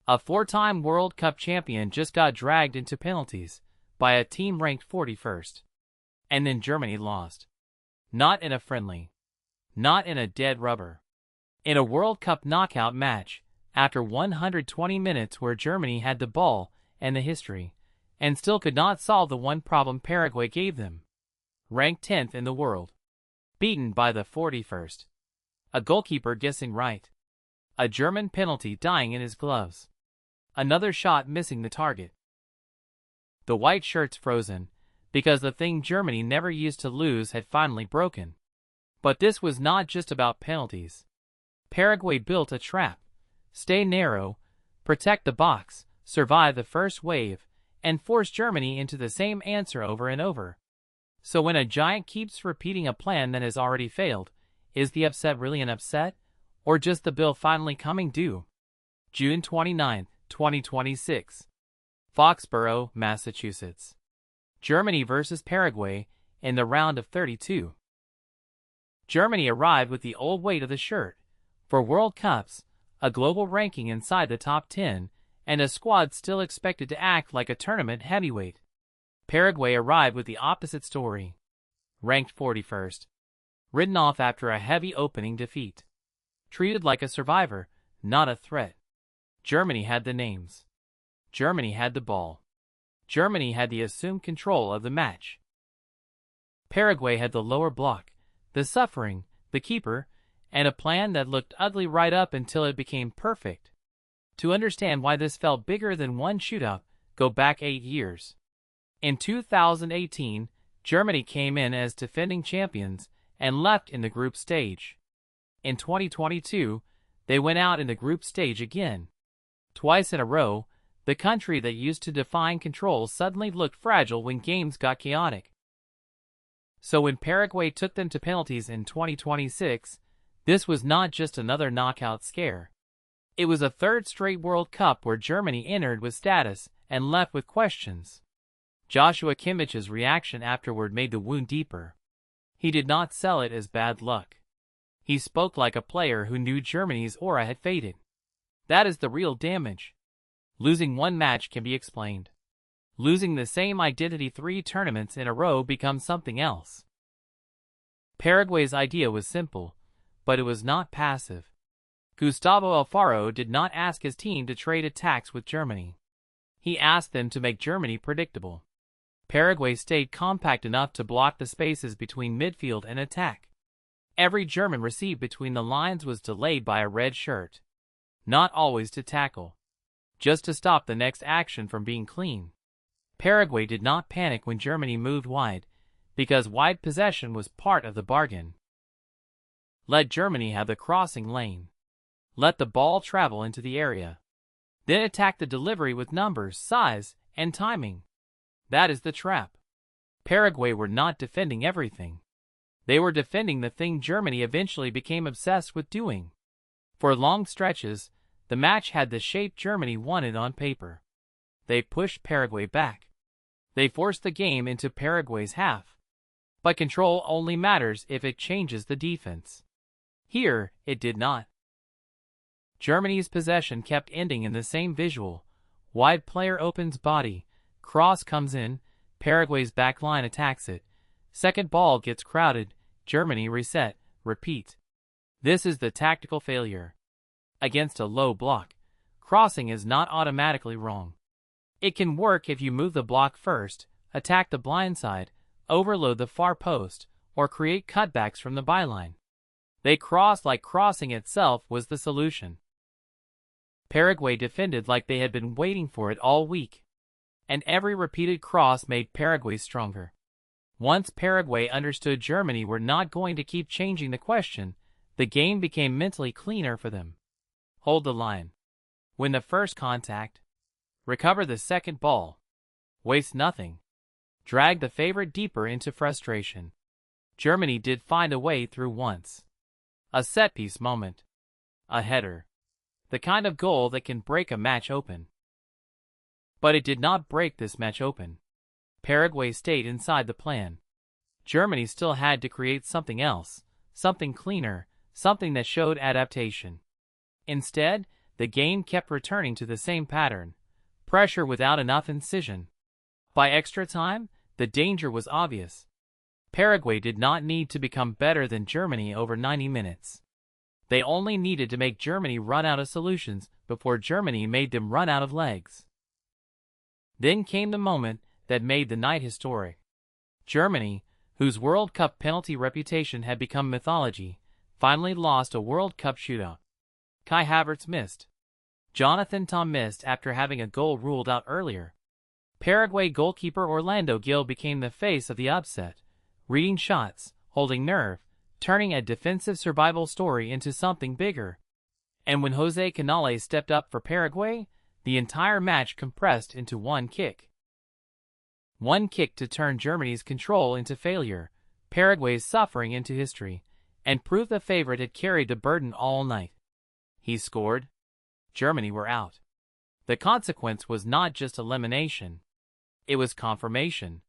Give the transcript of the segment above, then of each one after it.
A four-time World Cup champion just got dragged into penalties by a team ranked 41st. And then Germany lost. Not in a friendly. Not in a dead rubber. In a World Cup knockout match, after 120 minutes where Germany had the ball and the history, and still could not solve the one problem Paraguay gave them. Ranked 10th in the world. Beaten by the 41st. A goalkeeper guessing right. A German penalty dying in his gloves. Another shot missing the target. The white shirts frozen, because the thing Germany never used to lose had finally broken. But this was not just about penalties. Paraguay built a trap. Stay narrow, protect the box, survive the first wave, and force Germany into the same answer over and over. So when a giant keeps repeating a plan that has already failed, is the upset really an upset, or just the bill finally coming due? June 29, 2026. Foxborough, Massachusetts. Germany versus Paraguay in the round of 32. Germany arrived with the old weight of the shirt. For World Cups, a global ranking inside the top 10, and a squad still expected to act like a tournament heavyweight. Paraguay arrived with the opposite story. Ranked 41st. Written off after a heavy opening defeat. Treated like a survivor, not a threat. Germany had the names. Germany had the ball. Germany had the assumed control of the match. Paraguay had the lower block, the suffering, the keeper, and a plan that looked ugly right up until it became perfect. To understand why this felt bigger than one shootout, go back 8 years. In 2018, Germany came in as defending champions and left in the group stage. In 2022, they went out in the group stage again. Twice in a row, the country that used to define control suddenly looked fragile when games got chaotic. So when Paraguay took them to penalties in 2026, this was not just another knockout scare. It was a third straight World Cup where Germany entered with status and left with questions. Joshua Kimmich's reaction afterward made the wound deeper. He did not sell it as bad luck. He spoke like a player who knew Germany's aura had faded. That is the real damage. Losing one match can be explained. Losing the same identity 3 tournaments in a row becomes something else. Paraguay's idea was simple, but it was not passive. Gustavo Alfaro did not ask his team to trade attacks with Germany. He asked them to make Germany predictable. Paraguay stayed compact enough to block the spaces between midfield and attack. Every German received between the lines was delayed by a red shirt. Not always to tackle. Just to stop the next action from being clean. Paraguay did not panic when Germany moved wide, because wide possession was part of the bargain. Let Germany have the crossing lane. Let the ball travel into the area. Then attack the delivery with numbers, size, and timing. That is the trap. Paraguay were not defending everything. They were defending the thing Germany eventually became obsessed with doing. For long stretches, the match had the shape Germany wanted on paper. They pushed Paraguay back. They forced the game into Paraguay's half. But control only matters if it changes the defense. Here, it did not. Germany's possession kept ending in the same visual. Wide player opens body, cross comes in, Paraguay's back line attacks it. Second ball gets crowded, Germany reset, repeat. This is the tactical failure. Against a low block, crossing is not automatically wrong. It can work if you move the block first, attack the blind side, overload the far post, or create cutbacks from the byline. They crossed like crossing itself was the solution. Paraguay defended like they had been waiting for it all week. And every repeated cross made Paraguay stronger. Once Paraguay understood Germany were not going to keep changing the question, the game became mentally cleaner for them. Hold the line. Win the first contact. Recover the second ball. Waste nothing. Drag the favorite deeper into frustration. Germany did find a way through once. A set-piece moment. A header. The kind of goal that can break a match open. But it did not break this match open. Paraguay stayed inside the plan. Germany still had to create something else, something cleaner, something that showed adaptation. Instead, the game kept returning to the same pattern: pressure without enough incision. By extra time, the danger was obvious. Paraguay did not need to become better than Germany over 90 minutes. They only needed to make Germany run out of solutions before Germany made them run out of legs. Then came the moment that made the night historic. Germany, whose World Cup penalty reputation had become mythology, finally lost a World Cup shootout. Kai Havertz missed. Jonathan Tah missed after having a goal ruled out earlier. Paraguay goalkeeper Orlando Gil became the face of the upset, reading shots, holding nerve, turning a defensive survival story into something bigger. And when Jose Canales stepped up for Paraguay, the entire match compressed into one kick. One kick to turn Germany's control into failure, Paraguay's suffering into history, and prove the favorite had carried the burden all night. He scored. Germany were out. The consequence was not just elimination. It was confirmation.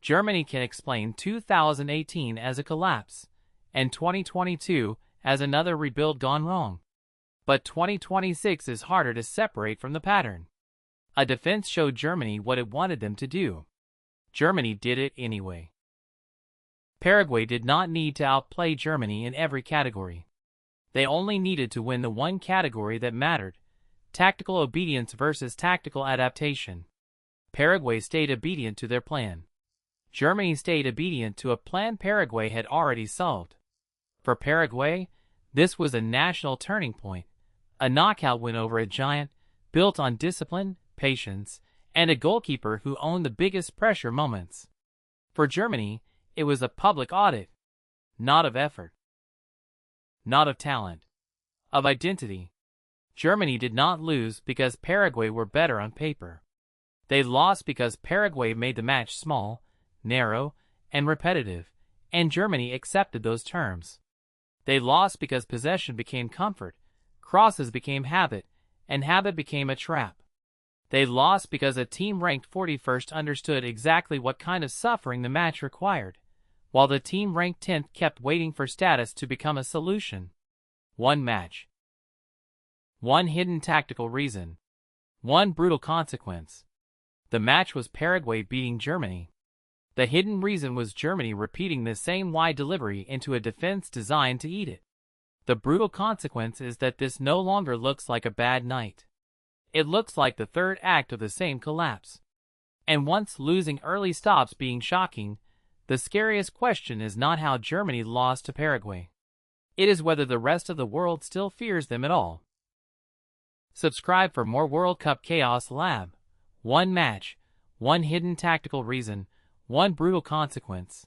Germany can explain 2018 as a collapse, and 2022 as another rebuild gone wrong. But 2026 is harder to separate from the pattern. A defense showed Germany what it wanted them to do. Germany did it anyway. Paraguay did not need to outplay Germany in every category. They only needed to win the one category that mattered: tactical obedience versus tactical adaptation. Paraguay stayed obedient to their plan. Germany stayed obedient to a plan Paraguay had already solved. For Paraguay, this was a national turning point, a knockout win over a giant, built on discipline, patience, and a goalkeeper who owned the biggest pressure moments. For Germany, it was a public audit, not of effort, not of talent, of identity. Germany did not lose because Paraguay were better on paper. They lost because Paraguay made the match small, narrow, and repetitive, and Germany accepted those terms. They lost because possession became comfort, crosses became habit, and habit became a trap. They lost because a team ranked 41st understood exactly what kind of suffering the match required, while the team ranked 10th kept waiting for status to become a solution. One match. One hidden tactical reason. One brutal consequence. The match was Paraguay beating Germany. The hidden reason was Germany repeating the same wide delivery into a defense designed to eat it. The brutal consequence is that this no longer looks like a bad night. It looks like the third act of the same collapse. And once losing early stops being shocking, the scariest question is not how Germany lost to Paraguay. It is whether the rest of the world still fears them at all. Subscribe for more World Cup Chaos Lab. One match, one hidden tactical reason, one brutal consequence.